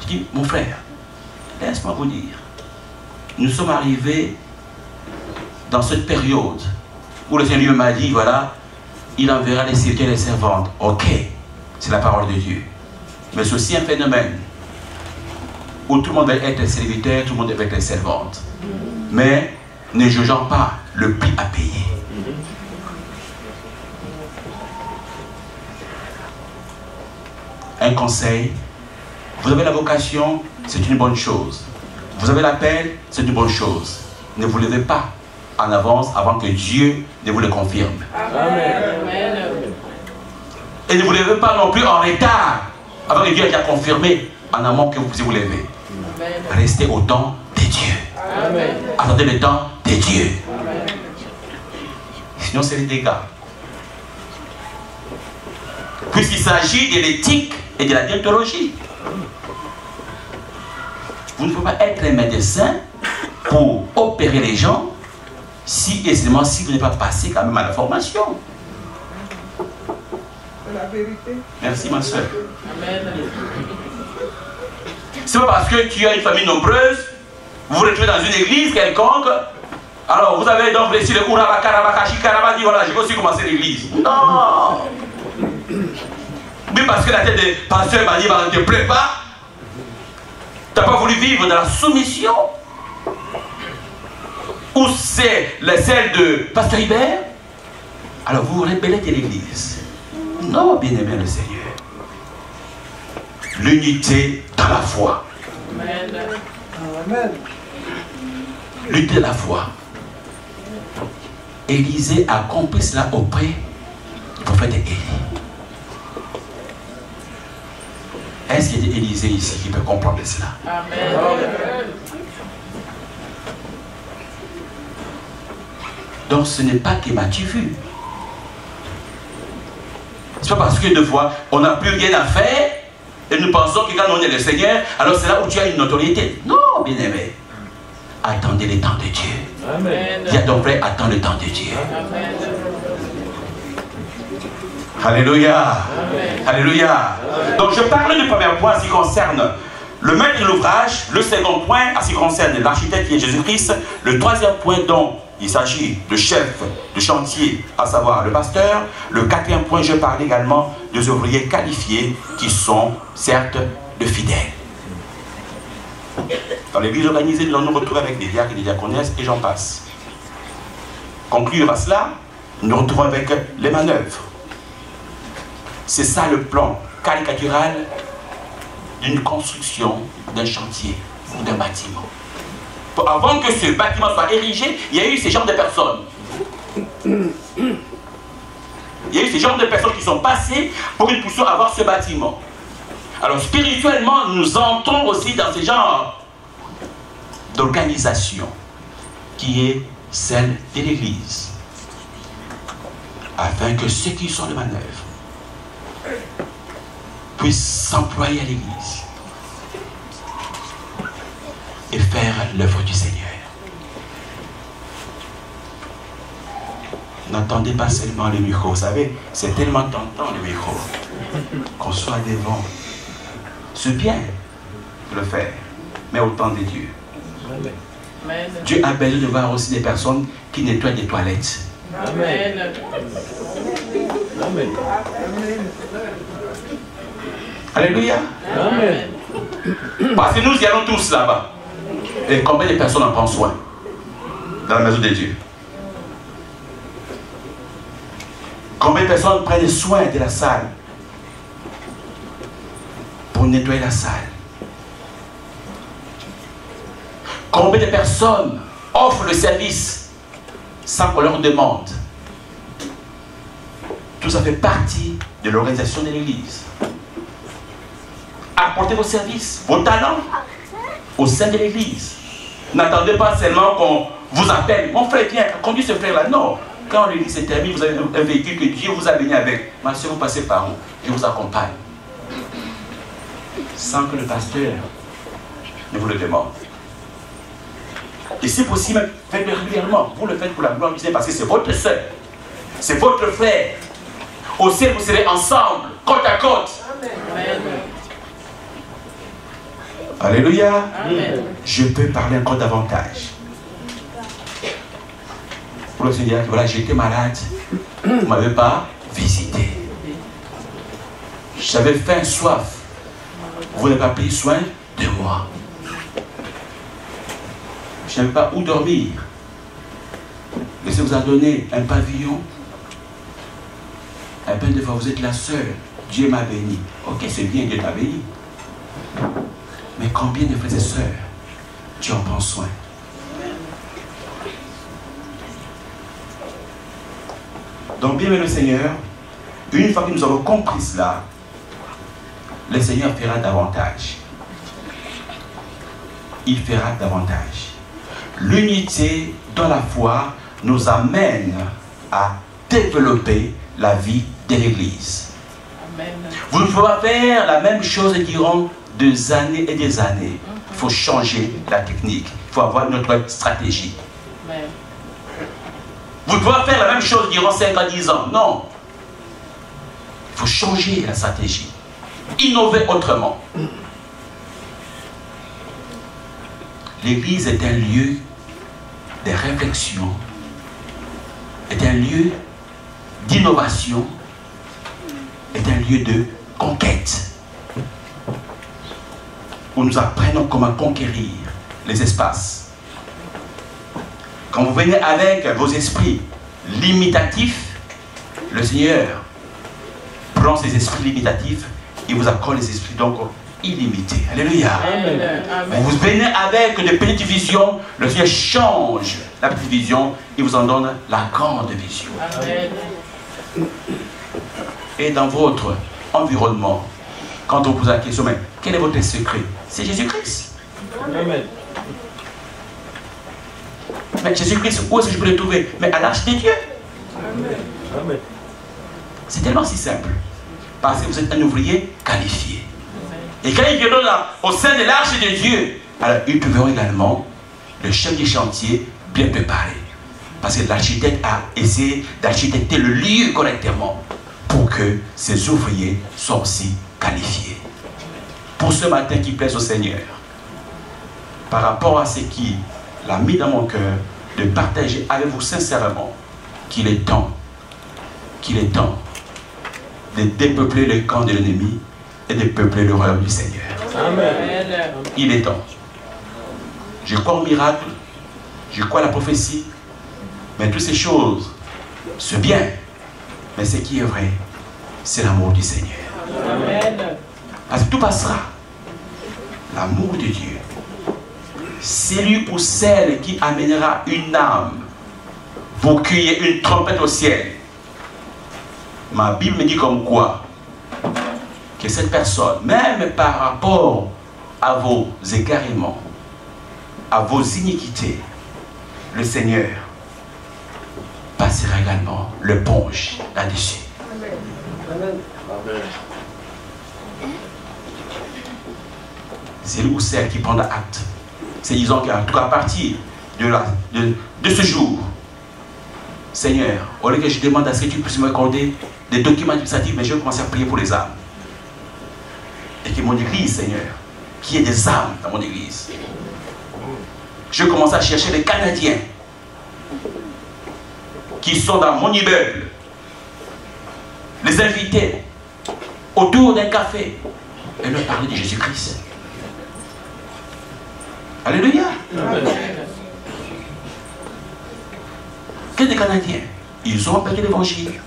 Speaker 1: Je dis, mon frère, laisse-moi vous dire, nous sommes arrivés dans cette période où le Seigneur m'a dit, voilà, il enverra les serviteurs et les servantes. Ok, c'est la parole de Dieu. Mais c'est aussi un phénomène. où tout le monde va être serviteur, tout le monde va être servante. Mais ne jugeant pas le prix à payer. Un conseil, vous avez la vocation, c'est une bonne chose. Vous avez l'appel, c'est une bonne chose. Ne vous levez pas en avance avant que Dieu ne vous le confirme.
Speaker 2: Amen.
Speaker 1: Et ne vous levez pas non plus en retard avant que Dieu ait déjà confirmé en amont que vous puissiez vous lever.
Speaker 2: Amen.
Speaker 1: Restez au temps de Dieu.
Speaker 2: Amen.
Speaker 1: Attendez le temps de Dieu.
Speaker 2: Amen.
Speaker 1: Sinon, c'est les dégâts. Puisqu'il s'agit de l'éthique et de la déontologie. Vous ne pouvez pas être un médecin pour opérer les gens si et seulement si vous n'êtes pas passé quand même à la formation.
Speaker 3: C'est la vérité.
Speaker 1: Merci ma soeur.
Speaker 2: Amen.
Speaker 1: C'est pas parce que tu as une famille nombreuse, vous vous retrouvez dans une église quelconque, alors vous avez donc reçu le Ouraba, Karaba, Karaba, dit voilà, j'ai aussi commencé l'église. Non! Mais parce que la tête de pasteur m'a dit, ne te plaît pas, tu n'as pas voulu vivre dans la soumission. Ou c'est celle de pasteur Hubert, alors vous vous rébellez de l'église. Non, bien-aimé le Seigneur. L'unité dans la foi.
Speaker 2: Amen.
Speaker 3: Amen.
Speaker 1: L'unité de la foi. Élisée a compris cela auprès du prophète Élie. Est-ce qu'il y a des Élisée ici qui peut comprendre cela?
Speaker 2: Amen.
Speaker 1: Donc ce n'est pas que m'as-tu vu. C'est pas parce que deux fois on n'a plus rien à faire et nous pensons que quand on est le Seigneur, alors c'est là où tu as une notoriété. Non, bien-aimé. Attendez le temps de Dieu.
Speaker 2: Amen.
Speaker 1: Dis à ton frère, attends le temps de Dieu.
Speaker 2: Amen.
Speaker 1: Alléluia.
Speaker 2: Amen.
Speaker 1: Alléluia. Donc je parle du premier point en ce qui concerne le maître de l'ouvrage, le second point en ce qui concerne l'architecte qui est Jésus-Christ, le troisième point dont il s'agit de chef de chantier, à savoir le pasteur. Le quatrième point, je parle également des ouvriers qualifiés qui sont certes de fidèles. Dans l'église organisée, nous nous retrouvons avec des diacres et des diaconesses et j'en passe. Conclure à cela, nous nous retrouvons avec les manœuvres. C'est ça le plan caricatural d'une construction, d'un chantier ou d'un bâtiment. Avant que ce bâtiment soit érigé, il y a eu ces genres de personnes. Il y a eu ces genres de personnes qui sont passées pour que nous puissions avoir ce bâtiment. Alors spirituellement, nous entrons aussi dans ce genre d'organisation qui est celle de l'Église. Afin que ceux qui sont de manœuvre puissent s'employer à l'Église et faire l'œuvre du Seigneur. N'entendez pas seulement le micro, vous savez, c'est tellement tentant le micro, qu'on soit devant. C'est bien de le faire, mais au temps de Dieu.
Speaker 2: Amen.
Speaker 1: Dieu a besoin de voir aussi des personnes qui nettoient des toilettes.
Speaker 2: Amen.
Speaker 4: Amen.
Speaker 1: Alléluia.
Speaker 2: Amen.
Speaker 1: Parce que nous y allons tous là-bas. Et combien de personnes en prennent soin dans la maison de Dieu? Combien de personnes prennent soin de la salle pour nettoyer la salle? Combien de personnes offrent le service sans qu'on leur demande? Tout ça fait partie de l'organisation de l'Église. Apportez vos services, vos talents au sein de l'Église. N'attendez pas seulement qu'on vous appelle. Mon frère, viens, conduis ce frère-là. Non. Quand l'Église est terminée, vous avez un véhicule que Dieu vous a béni avec. Ma soeur, vous passez par où? Je vous accompagne. Sans que le pasteur ne vous le demande. Et si possible, faites-le régulièrement. Vous le faites pour la gloire du Seigneur parce que c'est votre soeur. C'est votre frère. Au ciel, vous serez ensemble, côte à côte.
Speaker 2: Amen.
Speaker 1: Alléluia.
Speaker 2: Amen.
Speaker 1: Je peux parler encore davantage. Pour le Seigneur, voilà, j'étais malade. Vous ne m'avez pas visité. J'avais faim, soif. Vous n'avez pas pris soin de moi. je n'avais pas où dormir. Le Seigneur vous a donné un pavillon. À peine de fois, vous êtes la seule. Dieu m'a béni. Ok, c'est bien, Dieu t'a béni. Mais combien de frères et sœurs, tu en prends soin? Donc, bien aimé le Seigneur, une fois que nous avons compris cela, le Seigneur fera davantage. Il fera davantage. L'unité dans la foi nous amène à développer la vie de l'Église. Vous ne pouvez pas faire la même chose durant des années et des années. Il faut changer la technique. Il faut avoir notre stratégie.
Speaker 2: Amen.
Speaker 1: Vous ne pouvez pas faire la même chose durant 5 à 10 ans. Non. Il faut changer la stratégie. Innover autrement. L'Église est un lieu de réflexion, est un lieu d'innovation, est un lieu de conquête, où nous apprenons comment conquérir les espaces. Quand vous venez avec vos esprits limitatifs, le Seigneur prend ces esprits limitatifs et vous accorde les esprits donc illimités. Alléluia.
Speaker 2: Amen. Amen.
Speaker 1: Vous venez avec de petites visions, le Seigneur change la petite vision et vous en donne la grande vision.
Speaker 2: Amen.
Speaker 1: Et dans votre environnement, quand on vous pose la question, mais quel est votre secret? C'est Jésus-Christ.
Speaker 4: Amen.
Speaker 1: Mais Jésus-Christ, où est-ce que je peux le trouver? Mais à l'arche de Dieu.
Speaker 4: Amen.
Speaker 1: C'est tellement si simple. Parce que vous êtes un ouvrier qualifié. Et quand ils viendront au sein de l'arche de Dieu, alors ils trouveront également le chef du chantier bien préparé. Parce que l'architecte a essayé d'architecter le lieu correctement pour que ses ouvriers soient aussi qualifiés. Pour ce matin qui plaise au Seigneur, par rapport à ce qu'il a mis dans mon cœur, de partager avec vous sincèrement qu'il est temps de dépeupler le camp de l'ennemi et de peupler le royaume du Seigneur.
Speaker 4: Amen.
Speaker 1: Il est temps. Je crois au miracle, je crois à la prophétie, mais toutes ces choses, c'est bien. Mais ce qui est vrai, c'est l'amour du Seigneur.
Speaker 2: Amen.
Speaker 1: Parce que tout passera. L'amour de Dieu. C'est lui ou celle qui amènera une âme pour cueillir une trompette au ciel. Ma Bible me dit comme quoi que cette personne, même par rapport à vos égarements, à vos iniquités, le Seigneur passera également le ponge là-dessus. C'est lui ou celle qui prendra acte. C'est disons qu'en tout cas à partir de ce jour, Seigneur, au lieu que je demande à ce que tu puisses m'accorder des documents administratifs, mais je vais commencer à prier pour les âmes. Et que mon église, Seigneur, qu'il y ait des âmes dans mon église. Je commence à chercher les Canadiens qui sont dans mon immeuble, les inviter autour d'un café et leur parler de Jésus-Christ. Alléluia.
Speaker 4: Amen.
Speaker 1: Quels des Canadiens? Ils ont appris l'évangile.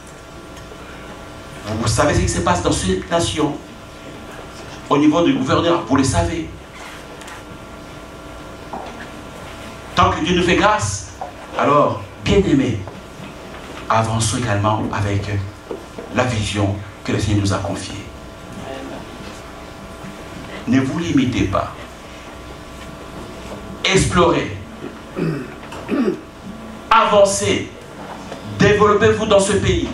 Speaker 1: Vous savez ce qui se passe dans cette nation. Au niveau du gouverneur, vous le savez. Tant que Dieu nous fait grâce, alors, bien-aimés, avançons également avec la vision que le Seigneur nous a confiée. Ne vous limitez pas. Explorez. Avancez. Développez-vous dans ce pays.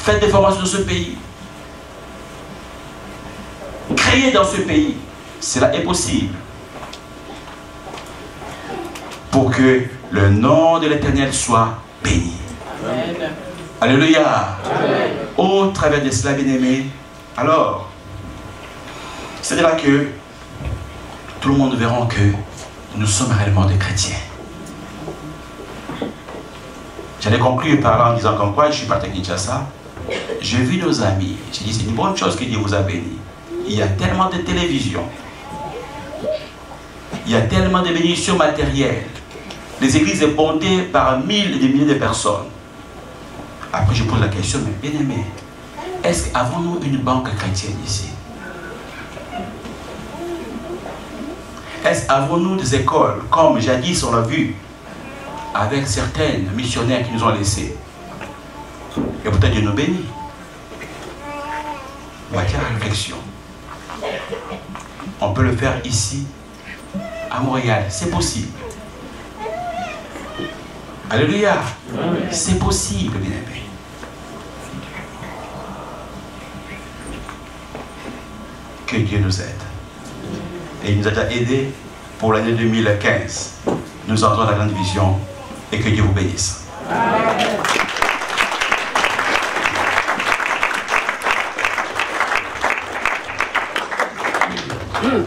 Speaker 1: Faites des formations dans ce pays. Créez dans ce pays. Cela est possible. Pour que le nom de l'Éternel soit béni.
Speaker 2: Amen.
Speaker 1: Alléluia.
Speaker 2: Amen.
Speaker 1: Au travers de cela, bien-aimé, alors, c'est là que tout le monde verra que nous sommes réellement des chrétiens. J'allais conclure par là en disant comme quoi je suis parti à Kinshasa. J'ai vu nos amis. J'ai dit c'est une bonne chose que Dieu vous a béni. Il y a tellement de télévision. Il y a tellement de bénédictions matérielles. Les églises sont bondées par 1000 et des milliers de personnes. Après, je pose la question, mais bien aimé, est-ce qu'avons-nous une banque chrétienne ici? Est-ce qu'avons-nous des écoles, comme jadis on l'a vu, avec certaines missionnaires qui nous ont laissés? Et peut-être Dieu nous bénit. Voici la réflexion. On peut le faire ici, à Montréal. C'est possible. Alléluia. C'est possible, bien aimé. Que Dieu nous aide. Et il nous a déjà aidés pour l'année 2015. Nous entrons dans la grande vision et que Dieu vous bénisse. Amen.